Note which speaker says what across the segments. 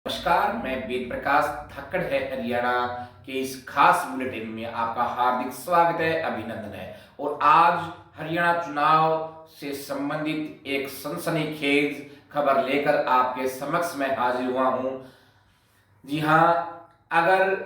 Speaker 1: नमस्कार, मैं वेद प्रकाश धाकड़ है हरियाणा के इस खास बुलेटिन में आपका हार्दिक स्वागत है, अभिनंदन है। और आज हरियाणा चुनाव से संबंधित एक सनसनीखेज खबर लेकर आपके समक्ष मैं हाजिर हुआ हूं। जी हां, अगर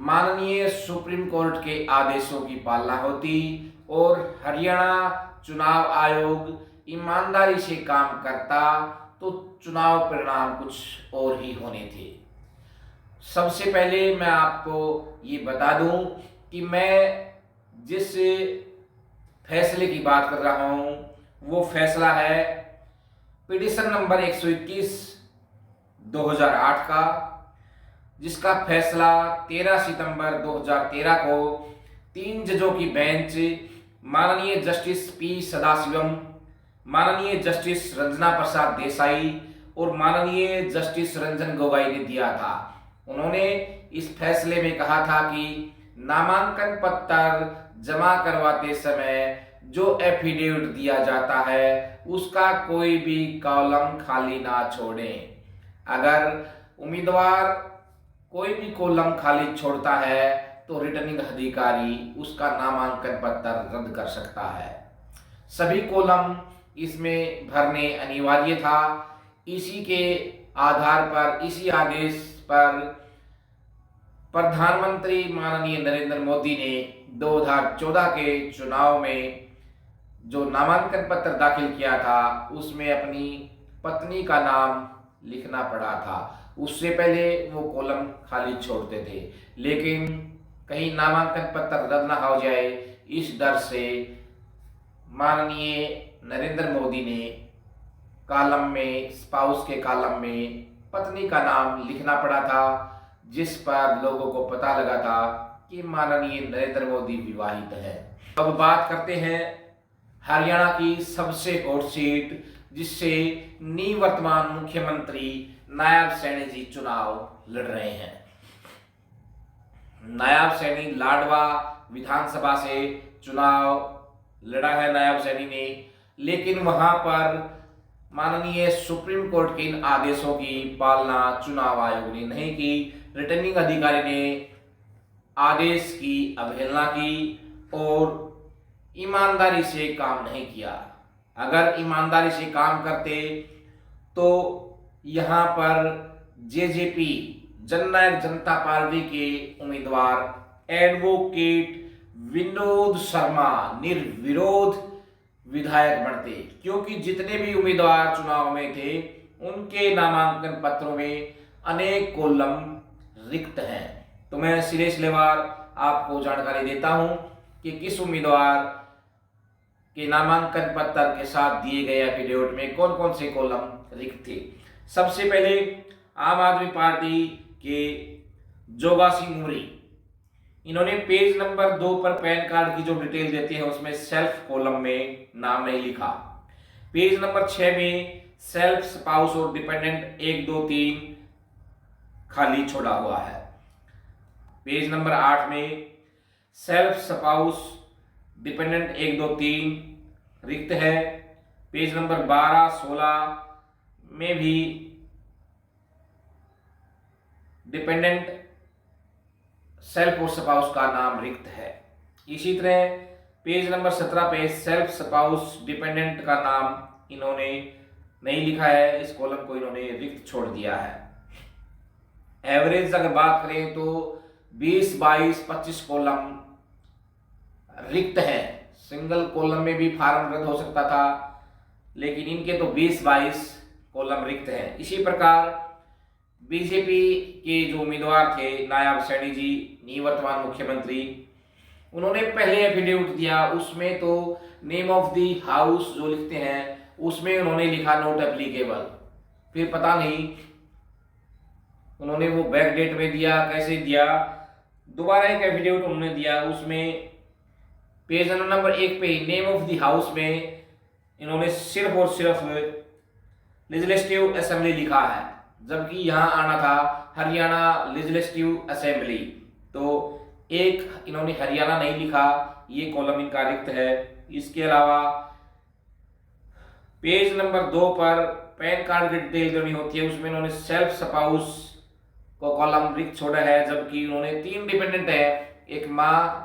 Speaker 1: माननीय सुप्रीम कोर्ट के आदेशों की पालना होती और हरियाणा चुनाव आयोग ईमानदारी से काम करता तो चुनाव परिणाम कुछ और ही होने थे। सबसे पहले मैं आपको ये बता दूं कि मैं जिस फैसले की बात कर रहा हूं वो फैसला है पिटीशन नंबर 121 2008 का, जिसका फैसला 13 सितंबर 2013 को 3 जजों की बेंच माननीय जस्टिस पी सदाशिवम, माननीय जस्टिस रंजना प्रसाद देसाई और माननीय जस्टिस रंजन गोगोई ने दिया था। उन्होंने इस फैसले में कहा था कि नामांकन पत्र जमा करवाते समय जो एफिडेविट दिया जाता है उसका कोई भी कॉलम खाली ना छोड़ें। अगर उम्मीदवार कोई भी कॉलम खाली छोड़ता है तो रिटर्निंग अधिकारी उसका नामांकन पत्र रद्द कर सकता है। सभी कॉलम इसमें भरने अनिवार्य था। इसी के आधार पर, इसी आदेश पर प्रधानमंत्री माननीय नरेंद्र मोदी ने 2014 के चुनाव में जो नामांकन पत्र दाखिल किया था उसमें अपनी पत्नी का नाम लिखना पड़ा था। उससे पहले वो कॉलम खाली छोड़ते थे, लेकिन कहीं नामांकन पत्र रद्द न हो जाए इस डर से माननीय नरेंद्र मोदी ने कॉलम में, स्पाउस के कॉलम में पत्नी का नाम लिखना पड़ा था, जिस पर लोगों को पता लगा था कि माननीय नरेंद्र मोदी विवाहित है। अब बात करते हैं हरियाणा की सबसे हॉट सीट, जिससे निवर्तमान मुख्यमंत्री नायब सैनी जी चुनाव लड़ रहे हैं। नायब सैनी लाडवा विधानसभा से चुनाव लड़ा है नायब सैनी ने, लेकिन वहां पर माननीय सुप्रीम कोर्ट के इन आदेशों की पालना चुनाव आयोग ने नहीं की। रिटर्निंग अधिकारी ने आदेश की अवहेलना की और ईमानदारी से काम नहीं किया। अगर ईमानदारी से काम करते तो यहाँ पर जेजेपी जननायक जनता पार्टी के उम्मीदवार एडवोकेट विनोद शर्मा निर्विरोध विधायक बनते, क्योंकि जितने भी उम्मीदवार चुनाव में थे उनके नामांकन पत्रों में अनेक कॉलम रिक्त हैं। तो मैं सिलसिलेवार आपको जानकारी देता हूं कि किस उम्मीदवार के नामांकन पत्र के साथ दिए गए एफिडेविट में कौन कौन से कॉलम रिक्त थे। सबसे पहले आम आदमी पार्टी के जोगासी मुरी, इन्होंने पेज नंबर 2 पर पैन कार्ड की जो डिटेल देते हैं उसमें सेल्फ कॉलम में नाम नहीं लिखा। पेज नंबर 6 में सेल्फ, स्पाउस और डिपेंडेंट 1 2 3 खाली छोड़ा हुआ है। पेज नंबर 8 में सेल्फ, स्पाउस, डिपेंडेंट 1 2 3 रिक्त है। पेज नंबर 12 16 में भी डिपेंडेंट, सेल्फ और स्पाउस का नाम रिक्त है। इसी तरह पेज नंबर 17 पे सेल्फ, स्पाउस, डिपेंडेंट का नाम इन्होंने नहीं लिखा है, इस कॉलम को इन्होंने रिक्त छोड़ दिया है। एवरेज अगर बात करें तो 20 22 25 कॉलम रिक्त है। सिंगल कॉलम में भी फार्म रद्द हो सकता था, लेकिन इनके तो 20 22 कॉलम रिक्त है। इसी प्रकार बीजेपी के जो उम्मीदवार थे नायब सैनी जी, निवर्तमान मुख्यमंत्री, उन्होंने पहले एफिडेविट दिया, उसमें तो नेम ऑफ द हाउस जो लिखते हैं उसमें उन्होंने लिखा नॉट एप्लीकेबल। फिर पता नहीं उन्होंने वो बैक डेट में दिया, कैसे दिया, दोबारा एक एफिडेविट उन्होंने दिया, उसमें पेज नंबर 1 पे नेम ऑफ द हाउस में इन्होंने सिर्फ और सिर्फ लेजिस्लेटिव असेंबली लिखा है, जबकि यहां आना था हरियाणा लेजिस्लेटिव असेंबली। तो एक इन्होंने हरियाणा नहीं लिखा, ये कॉलम इनका रिक्त है। इसके अलावा पेज नंबर 2 पर पैन कार्ड की डिटेल करनी होती है उसमें इन्होंने सेल्फ स्पाउस को कॉलम रिक्त छोड़ा है, जबकि उन्होंने 3 डिपेंडेंट है, एक माँ,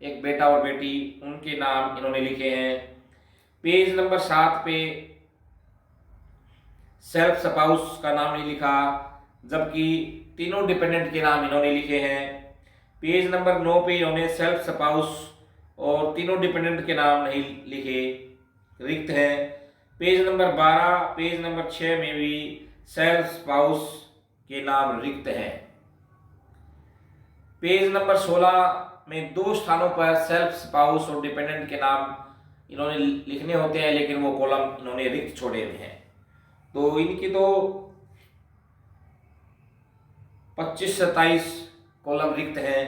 Speaker 1: एक बेटा और बेटी, उनके नाम इन्होंने लिखे हैं। पेज नंबर 7 पे सेल्फ स्पाउस का नाम नहीं लिखा, जबकि तीनों डिपेंडेंट के नाम इन्होंने लिखे हैं। पेज नंबर 9 पे इन्होंने सेल्फ स्पाउस और तीनों डिपेंडेंट के नाम नहीं लिखे, रिक्त है। पेज नंबर 12, पेज नंबर 6 में भी सेल्फ स्पाउस के नाम रिक्त हैं। पेज नंबर 16 में 2 स्थानों पर सेल्फ स्पाउस और डिपेंडेंट के नाम इन्होंने लिखने होते हैं, लेकिन वो कॉलम इन्होंने रिक्त छोड़े हुए हैं। तो इनकी तो 25-27 कॉलम रिक्त हैं।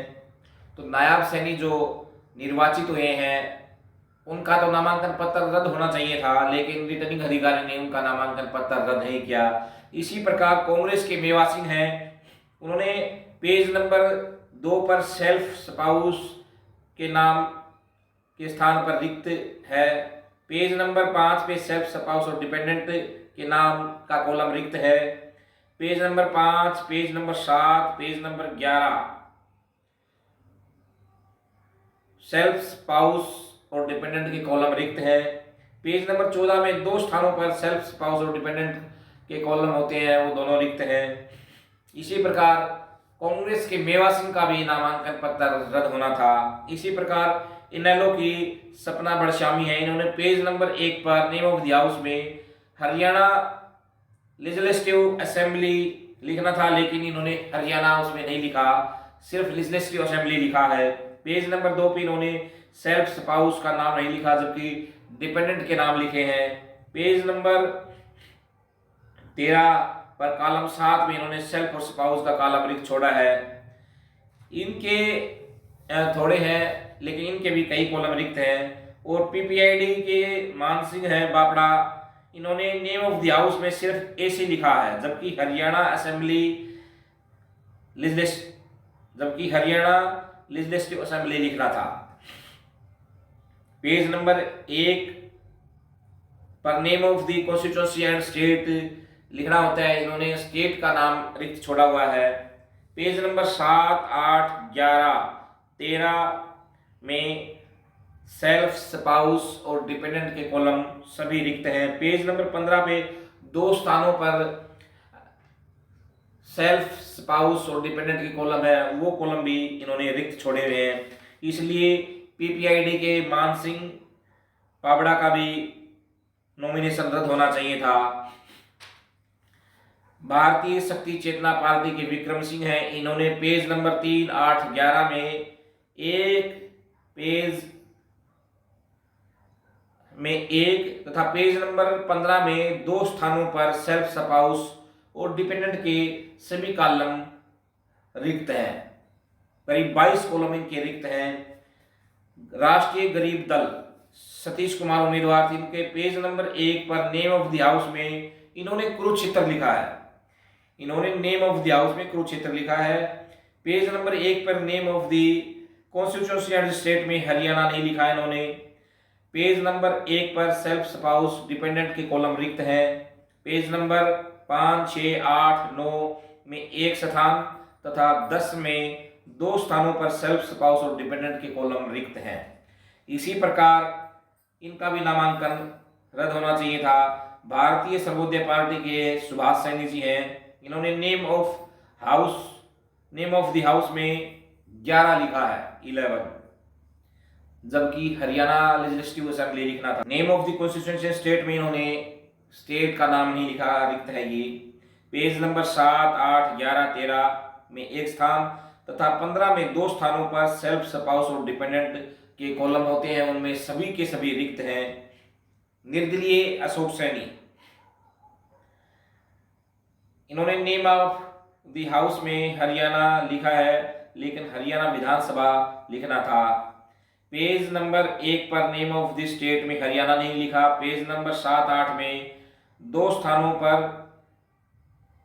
Speaker 1: तो नायब सैनी जो निर्वाचित हुए हैं उनका तो नामांकन पत्र रद्द होना चाहिए था, लेकिन रिटर्निंग अधिकारी ने उनका नामांकन पत्र रद्द नहीं किया। इसी प्रकार कांग्रेस के मेवा सिंह हैं, उन्होंने पेज नंबर 2 पर सेल्फ स्पाउस के नाम के स्थान पर रिक्त है। पेज नंबर 5 पे सेल्फ स्पाउस और डिपेंडेंट के नाम का कॉलम रिक्त है। Page number 5, page number 7, page number 11 self spouse और डिपेंडेंट के कॉलम रिक्त है। पेज नंबर 14 में 2 स्थानों पर सेल्फ स्पाउस और डिपेंडेंट के कॉलम होते हैं, वो दोनों रिक्त हैं। इसी प्रकार कांग्रेस के मेवा सिंह का भी नामांकन पत्र रद्द होना था। इसी प्रकार इनेलो की सपना बड़शामी है, इन्होंने पेज नंबर 1 पर नेम ऑफ द हाउस में हरियाणा लेजिस्लेटिव असेंबली लिखना था, लेकिन इन्होंने हरियाणा उसमें नहीं लिखा, सिर्फ लेजिस्लेटिव असेंबली लिखा है। पेज नंबर 2 पे इन्होंने सेल्फ स्पाउस का नाम नहीं लिखा, जबकि डिपेंडेंट के नाम लिखे हैं। पेज नंबर 13 पर कॉलम 7 में इन्होंने सेल्फ और स्पाउस का कॉलम रिक्त छोड़ा है। इनके थोड़े हैं, लेकिन इनके भी कई कॉलम रिक्त हैं। और पीपीआईडी के मान सिंह है बापड़ा, इन्होंने नेम ऑफ द हाउस में सिर्फ एसी लिखा है, जबकि हरियाणा लेजिस्लेटिव असेंबली लिखना था। पेज नंबर 1 पर name of the constituency and state लिखना होता है, इन्होंने स्टेट का नाम रिक्त छोड़ा हुआ है। पेज नंबर 7, 8, 11, 13 में सेल्फ स्पाउस और डिपेंडेंट के कॉलम सभी रिक्त हैं। पेज नंबर 15 पे 2 स्थानों पर सेल्फ स्पाउस और डिपेंडेंट के कॉलम है, वो कॉलम भी इन्होंने रिक्त छोड़े हुए हैं। इसलिए पीपीआईडी के मान सिंह पाबड़ा का भी नॉमिनेशन रद्द होना चाहिए था। भारतीय शक्ति चेतना पार्टी के विक्रम सिंह हैं, इन्होंने पेज नंबर 3, 8, 11 में एक तथा पेज नंबर 15 में 2 स्थानों पर सेल्फ स्पाउस और डिपेंडेंट के सभी कॉलम रिक्त हैं। करीब 22 कॉलम इनके रिक्त हैं। राष्ट्रीय गरीब दल सतीश कुमार उम्मीदवार थे, इनके पेज नंबर 1 पर नेम ऑफ द हाउस में इन्होंने कुरुक्षेत्र लिखा है, इन्होंने नेम ऑफ द हाउस में कुरुक्षेत्र लिखा है। पेज नंबर 1 पर name of the constituency and state में हरियाणा नहीं लिखा है इन्होंने। पेज नंबर 1 पर सेल्फ स्पाउस डिपेंडेंट के कॉलम रिक्त हैं। पेज नंबर 5, 6, 8, 9 में 1 स्थान तथा 10 में 2 स्थानों पर सेल्फ स्पाउस और डिपेंडेंट के कॉलम रिक्त हैं। इसी प्रकार इनका भी नामांकन रद्द होना चाहिए था। भारतीय सर्वोदय पार्टी के सुभाष सैनी जी हैं, इन्होंने नेम ऑफ द हाउस में 11 लिखा है, 11, जबकि हरियाणा लेजिस्लेटिव असेंबली लिखना था। Name of the constituency state में इन्होंने स्टेट का नाम नहीं लिखा, रिक्त है ये। पेज नंबर 7, 8, 11, 13 में 1 स्थान तथा 15 में 2 स्थानों पर सेल्फ स्पाउस और डिपेंडेंट के कॉलम होते हैं, उनमें सभी के सभी रिक्त हैं। निर्दलीय अशोक सैनी, इन्होंने नेम ऑफ द हाउस में हरियाणा लिखा है, लेकिन हरियाणा विधानसभा लिखना था। पेज नंबर 1 पर नेम ऑफ द स्टेट में हरियाणा नहीं लिखा। पेज नंबर 7, 8 में 2 स्थानों पर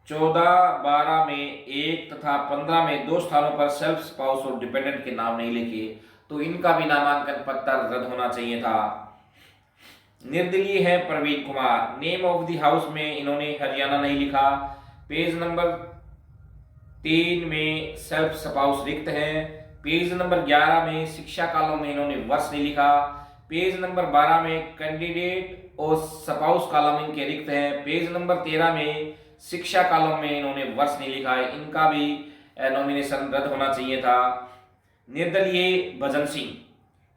Speaker 1: 14, 12 में 1 तथा 15 में 2 स्थानों पर सेल्फ स्पाउस और डिपेंडेंट के नाम नहीं लिखे, तो इनका भी नामांकन पत्र रद्द होना चाहिए था। निर्दलीय है Praveen Kumar. Name of the house में इन्होंने हरियाणा नहीं लिखा। पेज नंबर 3 में सेल्फ स्पाउस रिक्त है। पेज नंबर 11 में शिक्षा कॉलम में इन्होंने वर्ष नहीं लिखा। पेज नंबर 12 में कैंडिडेट और स्पाउस कॉलम इनके रिक्त है। पेज नंबर 13 में शिक्षा कॉलम में इन्होंने वर्ष नहीं लिखा है, इनका भी नॉमिनेशन रद्द होना चाहिए था। निर्दलीय भजन सिंह,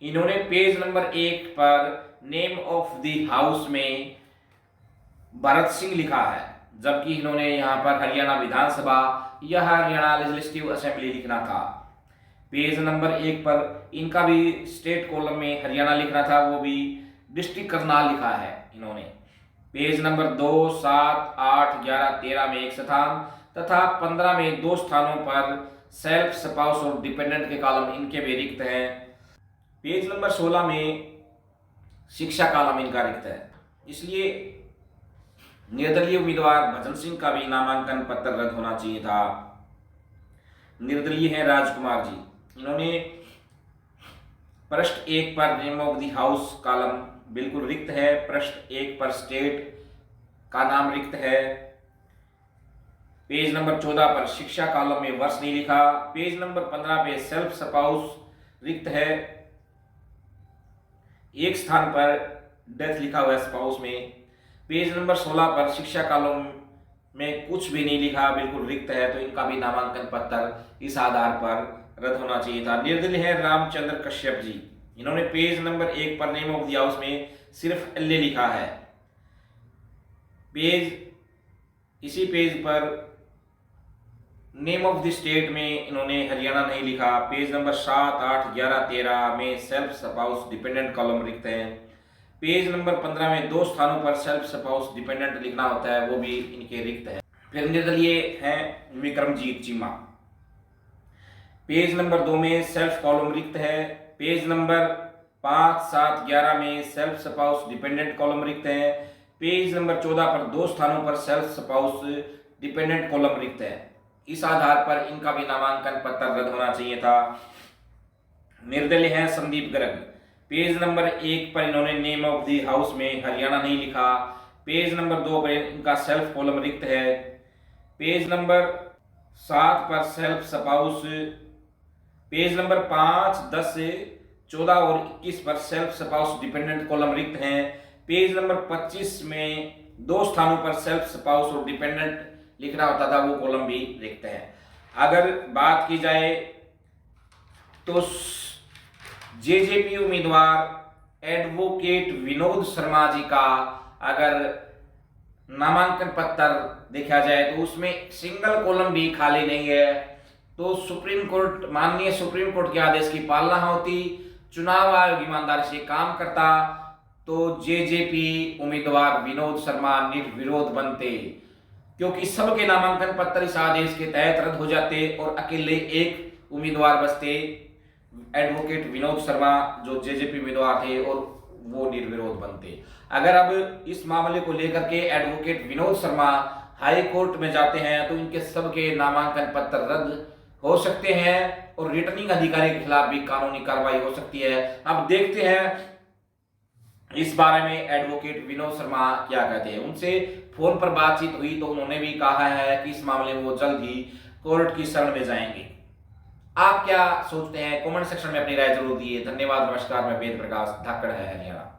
Speaker 1: इन्होंने पेज नंबर 1 पर नेम ऑफ द हाउस में भरत सिंह लिखा है, जबकि इन्होंने यहाँ पर हरियाणा विधानसभा या हरियाणा लेजिस्लेटिव असेंबली लिखना था। पेज नंबर 1 पर इनका भी स्टेट कॉलम में हरियाणा लिखना था, वो भी डिस्ट्रिक्ट करनाल लिखा है इन्होंने। पेज नंबर 2, 7, 8, 11, 13 में एक स्थान तथा 15 में 2 स्थानों पर सेल्फ स्पाउस और डिपेंडेंट के कॉलम इनके भी रिक्त हैं। पेज नंबर 16 में शिक्षा कॉलम इनका रिक्त है, इसलिए निर्दलीय उम्मीदवार भजन सिंह का भी नामांकन पत्र रद्द होना चाहिए था। निर्दलीय है राजकुमार जी, इन्होंने पृष्ठ 1 पर name of the house column बिल्कुल रिक्त है। पृष्ठ 1 पर स्टेट का नाम रिक्त है। पेज नंबर 14 पर शिक्षा कॉलम में वर्ष नहीं लिखा। पेज नंबर 15 पे सेल्फ स्पाउस रिक्त है, एक स्थान पर डेथ लिखा हुआ है स्पाउस में। पेज नंबर 16 पर शिक्षा कॉलम में कुछ भी नहीं लिखा, बिल्कुल रिक्त है, तो इनका भी नामांकन पत्र इस आधार पर रद्द होना चाहिए था। निर्दलीय है रामचंद्र कश्यप जी, इन्होंने पेज नंबर 1 पर नेम ऑफ द हाउस में सिर्फ एलए लिखा है। इसी पेज पर नेम ऑफ द स्टेट में इन्होंने हरियाणा नहीं लिखा। पेज नंबर 7, 8, 11, 13 में सेल्फ स्पाउस डिपेंडेंट कॉलम रिक्त है। पेज नंबर 15 में 2 स्थानों पर सेल्फ स्पाउस डिपेंडेंट लिखना होता है, वो भी इनके रिक्त है। फिर निर्दलीय हैं विक्रमजीत चीमा, पेज नंबर 2 में सेल्फ कॉलम रिक्त है। पेज नंबर 5, 7, 11 में सेल्फ स्पाउस डिपेंडेंट कॉलम रिक्त है। पेज नंबर 14 पर 2 स्थानों पर सेल्फ स्पाउस डिपेंडेंट कॉलम रिक्त है, इस आधार पर इनका भी नामांकन पत्र रद्द होना चाहिए था। निर्दलीय है संदीप गर्ग, पेज नंबर 1 पर इन्होंने नेम ऑफ द हाउस में हरियाणा नहीं लिखा। पेज नंबर 2 पर इनका सेल्फ कॉलम रिक्त है। पेज नंबर 7 पर सेल्फ स्पाउस, पेज नंबर 5, 10, 14 और 21 पर सेल्फ स्पाउस डिपेंडेंट कॉलम रिक्त हैं। पेज नंबर 25 में 2 स्थानों पर सेल्फ स्पाउस और डिपेंडेंट लिखना होता था, वो कॉलम भी रिक्त है। अगर बात की जाए तो जेजेपी उम्मीदवार एडवोकेट विनोद शर्मा जी का अगर नामांकन पत्र देखा जाए तो उसमें सिंगल कॉलम भी खाली नहीं है। तो सुप्रीम कोर्ट, माननीय सुप्रीम कोर्ट के आदेश की पालना होती, चुनाव आयोग ईमानदारी से काम करता, तो जेजेपी उम्मीदवार विनोद शर्मा निर्विरोध बनते, क्योंकि सबके नामांकन पत्र इस आदेश के तहत रद्द हो जाते और अकेले एक उम्मीदवार बचते, एडवोकेट विनोद शर्मा जो जेजेपी उम्मीदवार थे, और वो निर्विरोध बनते। अगर अब इस मामले को लेकर के advocate Vinod Sharma high court में जाते हैं तो इनके सबके नामांकन पत्र रद्द हो सकते हैं और रिटर्निंग अधिकारी के खिलाफ भी कानूनी कार्रवाई हो सकती है। अब देखते हैं इस बारे में एडवोकेट विनोद शर्मा क्या कहते हैं। उनसे फोन पर बातचीत हुई तो उन्होंने भी कहा है कि इस मामले में वो जल्द ही कोर्ट की शरण में जाएंगे। आप क्या सोचते हैं? कमेंट सेक्शन में अपनी राय जरूर दिए। धन्यवाद, नमस्कार। मैं वेद प्रकाश, धाकड़ है हरियाणा।